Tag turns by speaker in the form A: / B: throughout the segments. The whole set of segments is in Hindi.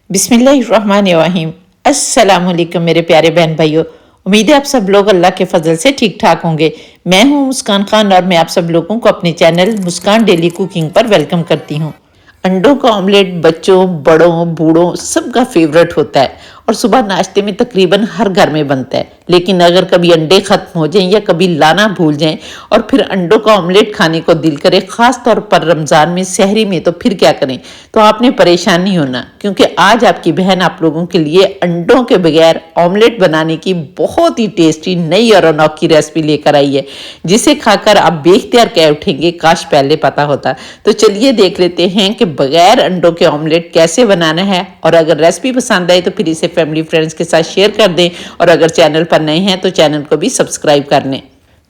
A: बिस्मिल्लाहिर्रहमानिर्रहीम। अस्सलामुअलैकुम मेरे प्यारे बहन भाइयों। उम्मीद है आप सब लोग अल्लाह के फजल से ठीक ठाक होंगे। मैं हूं मुस्कान खान और मैं आप सब लोगों को अपने चैनल मुस्कान डेली कुकिंग पर वेलकम करती हूं। अंडों का ऑमलेट बच्चों बड़ों बूढ़ों सबका फेवरेट होता है और सुबह नाश्ते में तकरीबन हर घर में बनता है। लेकिन अगर कभी अंडे खत्म हो जाएं या कभी लाना भूल जाएं और फिर अंडों का ऑमलेट खाने को दिल करे, खास तौर पर रमज़ान में सहरी में, तो फिर क्या करें? तो आपने परेशान नहीं होना, क्योंकि आज आपकी बहन आप लोगों के लिए अंडों के बगैर ऑमलेट बनाने की बहुत ही टेस्टी नई और अनोखी रेसिपी लेकर आई है, जिसे खाकर आप बेख्तियार कह उठेंगे काश पहले पता होता। तो चलिए देख लेते हैं कि बगैर अंडों के ऑमलेट कैसे बनाना है। और अगर रेसिपी पसंद आए तो फिर इसे फैमिली फ्रेंड्स के साथ शेयर कर दें और अगर चैनल पर नए हैं तो चैनल को भी सब्सक्राइब कर लें।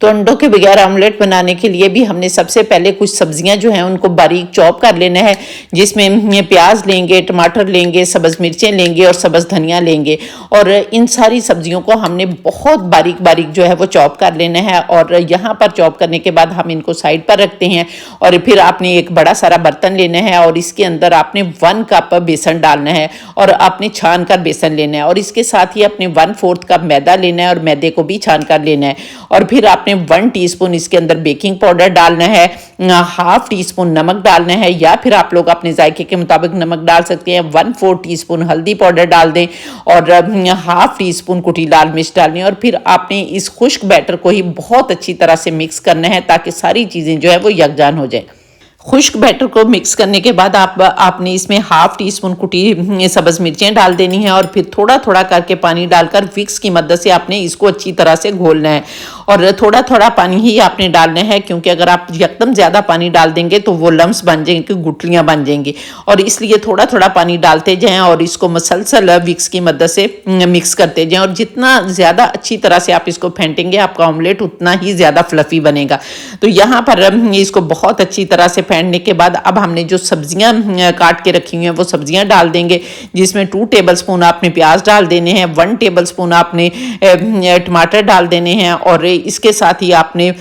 A: तो अंडों के बगैर ऑमलेट बनाने के लिए भी हमने सबसे पहले कुछ सब्जियां जो हैं उनको बारीक चॉप कर लेना है, जिसमें प्याज लेंगे, टमाटर लेंगे, सब्ज़ मिर्चें लेंगे और सब्ज़ धनिया लेंगे। और इन सारी सब्जियों को हमने बहुत बारीक बारीक जो है वो चॉप कर लेना है। और यहाँ पर चॉप करने के बाद हम इनको साइड पर रखते हैं और फिर आपने एक बड़ा सारा बर्तन लेना है और इसके अंदर आपने 1 कप बेसन डालना है और आपने छान कर बेसन लेना है। और इसके साथ ही अपने 1/4 कप मैदा लेना है और मैदे को भी छान कर लेना है। और फिर आपने 1 टीस्पून इसके अंदर बेकिंग पाउडर डालना है, 1/2 टीस्पून नमक डालना है या फिर आप लोग अपने जायके के मुताबिक नमक डाल सकते हैं। 1/4 टीस्पून हल्दी पाउडर डाल दें और 1/2 टीस्पून कुटी लाल मिर्च डालनी है। और फिर आपने इस खुश्क बैटर को ही बहुत अच्छी तरह से मिक्स करना है ताकि सारी चीज़ें जो है वो यकजान हो जाए। खुश्क बैटर को मिक्स करने के बाद आपने इसमें 1/2 टीस्पून कुटी सब्ज़ मिर्चें डाल देनी है और फिर थोड़ा थोड़ा करके पानी डालकर विक्स की मदद से आपने इसको अच्छी तरह से घोलना है। और थोड़ा थोड़ा पानी ही आपने डालना है, क्योंकि अगर आप एकदम ज़्यादा पानी डाल देंगे तो वो लम्स बन जाएंगे, गुठलियाँ बन जाएंगी। और इसलिए थोड़ा थोड़ा पानी डालते जाएँ और इसको मसलसल विक्स की मदद से मिक्स करते जाएँ। और जितना ज़्यादा अच्छी तरह से आप इसको फेंटेंगे आपका ऑमलेट उतना ही ज़्यादा फ्लफ़ी बनेगा। तो यहाँ पर इसको बहुत अच्छी तरह से फेंटने के बाद अब हमने जो सब्जियां काट के रखी हुई हैं वो सब्जियां डाल देंगे, जिसमें 2 टेबलस्पून आपने प्याज डाल देने हैं, 1 टेबलस्पून आपने टमाटर डाल देने हैं और इसके साथ ही आपने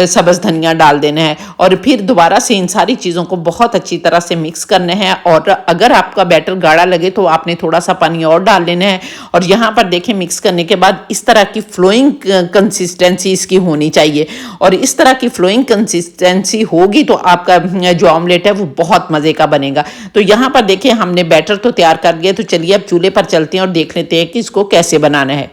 A: सब्ज़ धनिया डाल देना है। और फिर दोबारा से इन सारी चीज़ों को बहुत अच्छी तरह से मिक्स करना है। और अगर आपका बैटर गाढ़ा लगे तो आपने थोड़ा सा पानी और डाल लेना है। और यहाँ पर देखें, मिक्स करने के बाद इस तरह की फ्लोइंग कंसिस्टेंसी इसकी होनी चाहिए। और इस तरह की फ्लोइंग कंसिस्टेंसी होगी तो आपका जो ऑमलेट है वो बहुत मज़े का बनेगा। तो यहाँ पर देखिए हमने बैटर तो तैयार कर लिया। तो चलिए अब चूल्हे पर चलते हैं और देख लेते हैं कि इसको कैसे बनाना है।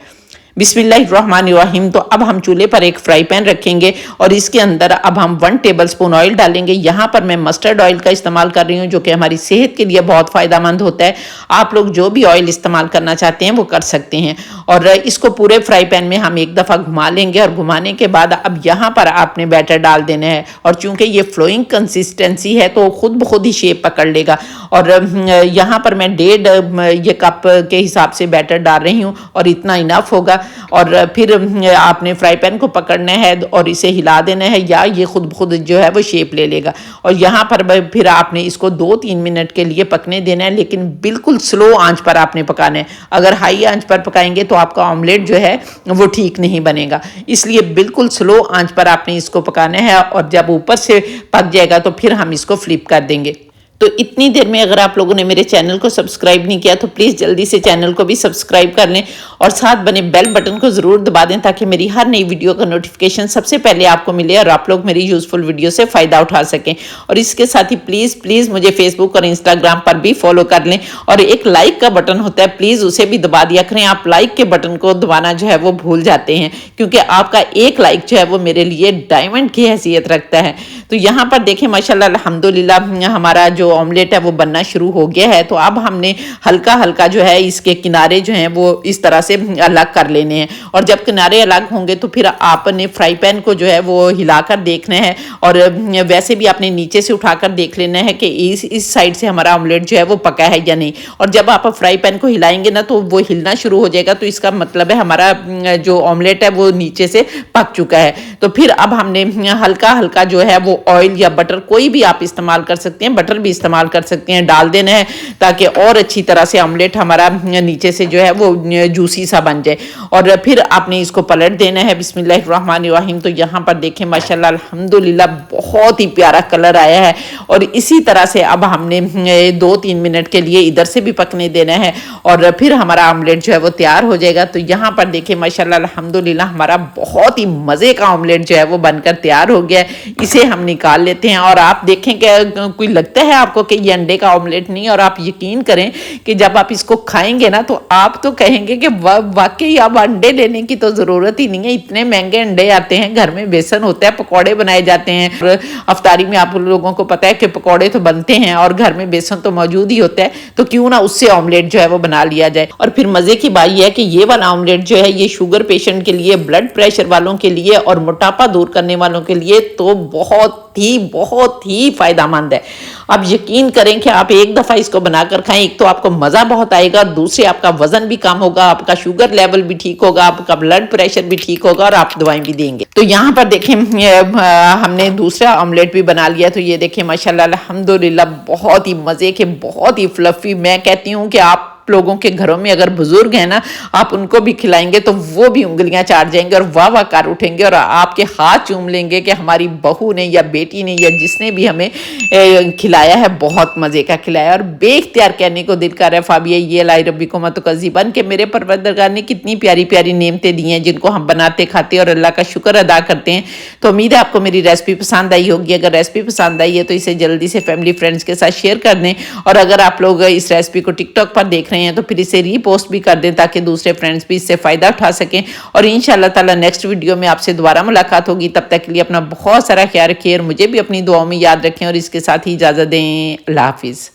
A: बिस्मिल्लाहिर्रहमानिर्रहीम। तो अब हम चूल्हे पर एक फ्राई पैन रखेंगे और इसके अंदर अब हम 1 टेबलस्पून ऑयल डालेंगे। यहाँ पर मैं मस्टर्ड ऑयल का इस्तेमाल कर रही हूँ, जो कि हमारी सेहत के लिए बहुत फ़ायदेमंद होता है। आप लोग जो भी ऑयल इस्तेमाल करना चाहते हैं वो कर सकते हैं। और इसको पूरे फ्राई पैन में हम एक दफ़ा घुमा लेंगे और घुमाने के बाद अब यहाँ पर आपने बैटर डाल देना है। और चूँकि ये फ्लोइंग कंसिस्टेंसी है तो खुद ब खुद ही शेप पकड़ लेगा। और यहाँ पर मैं 1.5 ये कप के हिसाब से बैटर डाल रही हूँ और इतना इनफ होगा। और फिर आपने फ्राई पैन को पकड़ना है और इसे हिला देना है या ये खुद ब खुद जो है वो शेप ले लेगा। और यहाँ पर फिर आपने इसको 2-3 मिनट के लिए पकने देना है, लेकिन बिल्कुल स्लो आंच पर आपने पकाना है। अगर हाई आंच पर पकाएंगे तो आपका ऑमलेट जो है वो ठीक नहीं बनेगा, इसलिए बिल्कुल स्लो आंच पर आपने इसको पकाना है। और जब ऊपर से पक जाएगा तो फिर हम इसको फ्लिप कर देंगे। तो इतनी देर में अगर आप लोगों ने मेरे चैनल को सब्सक्राइब नहीं किया तो प्लीज़ जल्दी से चैनल को भी सब्सक्राइब कर लें और साथ बने बेल बटन को ज़रूर दबा दें ताकि मेरी हर नई वीडियो का नोटिफिकेशन सबसे पहले आपको मिले और आप लोग मेरी यूज़फुल वीडियो से फ़ायदा उठा सकें। और इसके साथ ही प्लीज़ मुझे फेसबुक और इंस्टाग्राम पर भी फॉलो कर लें। और एक लाइक का बटन होता है, प्लीज़ उसे भी दबा दिया करें। आप लाइक के बटन को दबाना जो है वो भूल जाते हैं, क्योंकि आपका एक लाइक जो है वो मेरे लिए डायमंड की हैसियत रखता है। तो यहाँ पर देखें माशाल्लाह अल्हम्दुलिल्लाह हमारा जो ऑमलेट है वो बनना शुरू हो गया है। तो अब हमने हल्का हल्का जो है इसके किनारे जो हैं वो इस तरह से अलग कर लेने हैं। और जब किनारे अलग होंगे तो फिर आपने फ्राई पैन को जो है वो हिलाकर देखना है। और वैसे भी आपने नीचे से उठाकर देख लेना है कि इस साइड से हमारा ऑमलेट जो है वो पका है या नहीं। और जब आप फ्राई पैन को हिलाएंगे ना तो वो हिलना शुरू हो जाएगा, तो इसका मतलब है हमारा जो ऑमलेट है वो नीचे से पक चुका है। तो फिर अब हमने हल्का हल्का जो है वो ऑयल या बटर, कोई भी आप इस्तेमाल कर सकते हैं, बटर भी इस्तेमाल कर सकते हैं, डाल देना है ताकि और अच्छी तरह से ऑमलेट हमारा नीचे से जो है वो जूसी सा बन जाए। और फिर आपने इसको पलट देना है। बिस्मिल्लाहिर्रहमानिर्रहीम। तो यहाँ पर देखें माशाल्लाह अल्हम्दुलिल्लाह बहुत ही प्यारा कलर आया है। और इसी तरह से अब हमने 2-3 मिनट के लिए इधर से भी पकने देना है और फिर हमारा ऑमलेट जो है वो तैयार हो जाएगा। तो यहाँ पर देखें माशाल्लाह अल्हम्दुलिल्लाह हमारा बहुत ही मज़े का ऑमलेट जो है वो बनकर तैयार हो गया है। इसे हम निकाल लेते हैं और आप देखें कि कोई लगता है आपको कि ये अंडे का ऑमलेट नहीं, और आप यकीन करें कि जब आप इसको खाएंगे ना तो आप तो कहेंगे कि वाकई अब अंडे लेने की तो ज़रूरत ही नहीं है, इतने महंगे अंडे आते हैं, घर में बेसन होता है, पकौड़े बनाए जाते हैं। और अफ्तारी में आप लोगों को पता है कि पकौड़े तो बनते हैं और घर में बेसन तो मौजूद ही होता है, तो क्यों ना उससे ऑमलेट जो है वो बना लिया जाए। और फिर मज़े की बात यह है कि ये वाला ऑमलेट जो है ये शुगर पेशेंट के लिए, ब्लड प्रेशर वालों के लिए और मोटापा दूर करने वालों के लिए तो बहुत ही फ़ायदेमंद है। आप यकीन करें कि आप एक दफ़ा इसको बनाकर खाएं, एक तो आपको मज़ा बहुत आएगा और दूसरे आपका वज़न भी कम होगा, आपका शुगर लेवल भी ठीक होगा, आपका ब्लड प्रेशर भी ठीक होगा और आप दवाएं भी देंगे। तो यहाँ पर देखें हमने दूसरा ऑमलेट भी बना लिया। तो ये देखें माशाल्लाह अल्हम्दुलिल्लाह बहुत ही मज़े के, बहुत ही फ्लफ़ी। मैं कहती हूँ कि आप लोगों के घरों में अगर बुजुर्ग हैं ना, आप उनको भी खिलाएंगे तो वो भी उंगलियां चाट जाएंगे और वाह वाह कर उठेंगे और आपके हाथ चूम लेंगे कि हमारी बहू ने या बेटी ने या जिसने भी हमें खिलाया है बहुत मज़े का खिलाया। और बेख्तियार कहने को दिल कर रहा है फाबिया ये लाई रब्बी को मत कज़ीबन के मेरे परवरदिगार ने कितनी प्यारी प्यारी नेमतें दी हैं जिनको हम बनाते खाते और अल्लाह का शुक्र अदा करते हैं। तो उम्मीद है आपको मेरी रेसिपी पसंद आई होगी। अगर रेसिपी पसंद आई है तो इसे जल्दी से फैमिली फ्रेंड्स के साथ शेयर कर दें, और अगर आप लोग इस रेसिपी को टिकटॉक पर देख रहे हैं तो फिर इसे रीपोस्ट भी कर दें ताकि दूसरे फ्रेंड्स भी इससे फ़ायदा उठा सकें। और इंशाअल्लाह ताला नेक्स्ट वीडियो में आपसे दोबारा मुलाकात होगी। तब तक के लिए अपना बहुत सारा ख्याल रखिए और मुझे भी अपनी दुआओं में याद रखें और इसके साथ ही इजाज़त दें। अल्लाह हाफिज़।